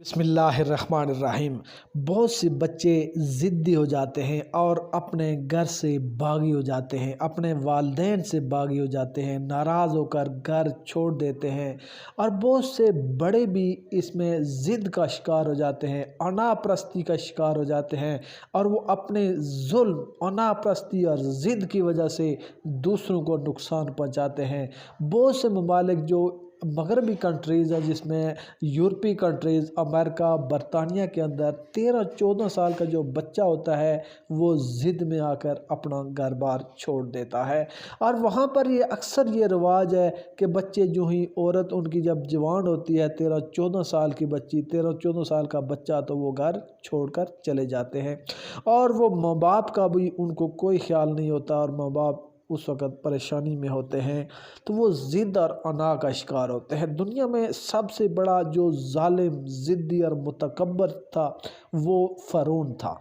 बिस्मिल्लाहिर्रहमानिर्रहीम। बहुत से बच्चे ज़िद्दी हो जाते हैं और अपने घर से बागी हो जाते हैं, अपने वालिदैन से बागी हो जाते हैं, नाराज़ होकर घर छोड़ देते हैं। और बहुत से बड़े भी इसमें ज़िद का शिकार हो जाते हैं, अनापरस्ती का शिकार हो जाते हैं और वो अपने जुल्म, अनापरस्ती और ज़िद की वजह से दूसरों को नुकसान पहुंचाते हैं। बहुत से ममालिक जो मगरबी कंट्रीज़ है, जिसमें यूरोपीय कंट्रीज़, अमेरिका, बरतानिया के अंदर 13-14 साल का जो बच्चा होता है वो ज़िद में आकर अपना घर बार छोड़ देता है। और वहाँ पर ये अक्सर ये रिवाज है कि बच्चे जो ही औरत उनकी जब जवान होती है, 13-14 साल की बच्ची, 13-14 साल का बच्चा, तो वो घर छोड़कर चले जाते हैं और वो माँ बाप का भी उनको कोई ख्याल नहीं होता और माँ बाप उस वक़्त परेशानी में होते हैं, तो वो ज़िद और अना का शिकार होते हैं। दुनिया में सबसे बड़ा जो ज़ालिम, ज़िद्दी और मुतकब्बर था वो फ़िरौन था।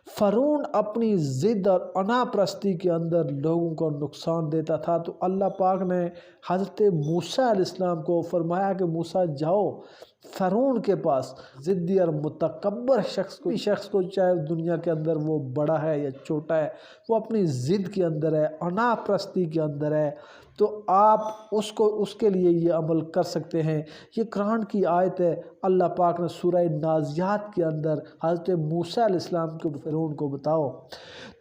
फ़िरौन अपनी ज़िद और अना परस्ती के अंदर लोगों को नुकसान देता था। तो अल्लाह पाक ने हज़रत मूसा अलैहिस्सलाम को फरमाया कि मूसा जाओ फ़िरौन के पास, ज़िद्दी और मुतकब्बर शख्स को चाहे दुनिया के अंदर वो बड़ा है या छोटा है, वो अपनी ज़िद के अंदर है, अना परस्ती के अंदर है, तो आप उसके लिए ये अमल कर सकते हैं। ये कुरान की आयत है। अल्लाह पाक ने सूरह नाज़ियात के अंदर हज़रत मूसा अलैहिस्सलाम को फ़िरौन को बताओ।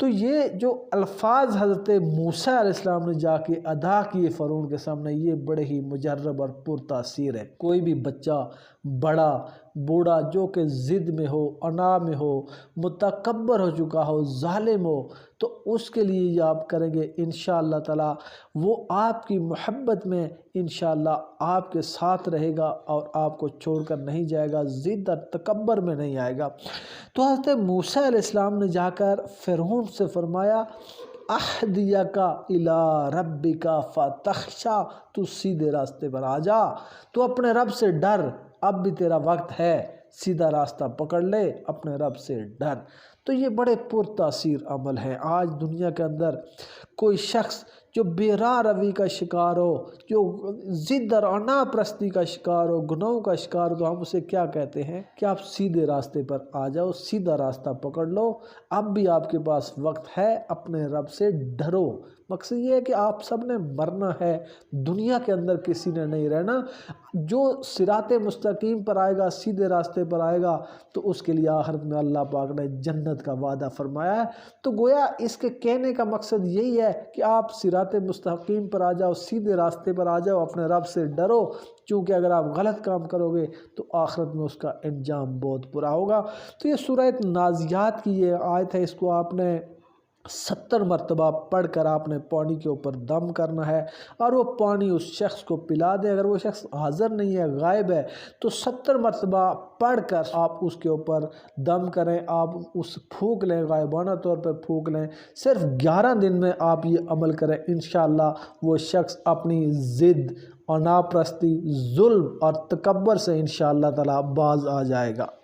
तो ये जो अल्फाज हज़रत मूसा अलैहिस्सलाम ने जाके अदा किए फ़िरौन के सामने, ये बड़े ही मुजर्रब और पुरतासीर है। कोई भी बच्चा, बड़ा बूढ़ा, जो कि ज़िद में हो, अना में हो, मुतकब्बर हो चुका हो, ज़ालिम हो, तो उसके लिए ये आप करेंगे, इंशाअल्लाह ताला वो आपकी मोहब्बत में इंशाअल्लाह आपके साथ रहेगा और आपको छोड़कर नहीं जाएगा, ज़िद और तकब्बर में नहीं आएगा। तो हज़रत मूसा अलैहिस्सलाम ने जाकर फ़िरौन से फरमाया, अहदियका इला रब्बिका फतख्शा, तू सीधे रास्ते पर आ जा, तू अपने रब से डर, अब भी तेरा वक्त है, सीधा रास्ता पकड़ ले, अपने रब से डर। तो ये बड़े पुरतासीर अमल हैं। आज दुनिया के अंदर कोई शख्स जो बेराह रवी का शिकार हो, जो ज़िद और अना परस्ती का शिकार हो, गुनाहों का शिकार हो, तो हम उसे क्या कहते हैं कि आप सीधे रास्ते पर आ जाओ, सीधा रास्ता पकड़ लो, अब भी आपके पास वक्त है, अपने रब से डरो। मकसद ये है कि आप सब ने मरना है, दुनिया के अंदर किसी ने नहीं रहना। जो सिराते मुस्तकीम पर आएगा, सीधे रास्ते पर आएगा, तो उसके लिए आखिरत में अल्लाह पाक ने जन्नत का वादा फरमाया है। तो गोया इसके कहने का मकसद यही है कि आप सिराते मुस्तकीम पर आ जाओ, सीधे रास्ते पर आ जाओ, अपने रब से डरो, क्योंकि अगर आप गलत काम करोगे तो आखिरत में उसका अंजाम बहुत बुरा होगा। तो ये सूरह नाज़ियात की ये आयत है, इसको आपने 70 मरतबा पढ़ कर आपने पानी के ऊपर दम करना है और वो पानी उस शख्स को पिला दे। अगर वो शख्स हाज़िर नहीं है, गायब है, तो 70 मरतबा पढ़ कर आप उसके ऊपर दम करें, आप उस फूंक लें, गायबाना तौर पर फूंक लें। सिर्फ 11 दिन में आप ये अमल करें, इंशाअल्लाह वो शख्स अपनी ज़िद, अनापरस्ती, जुल्म और तकब्बर से इंशाअल्लाह ताला बाज आ जाएगा।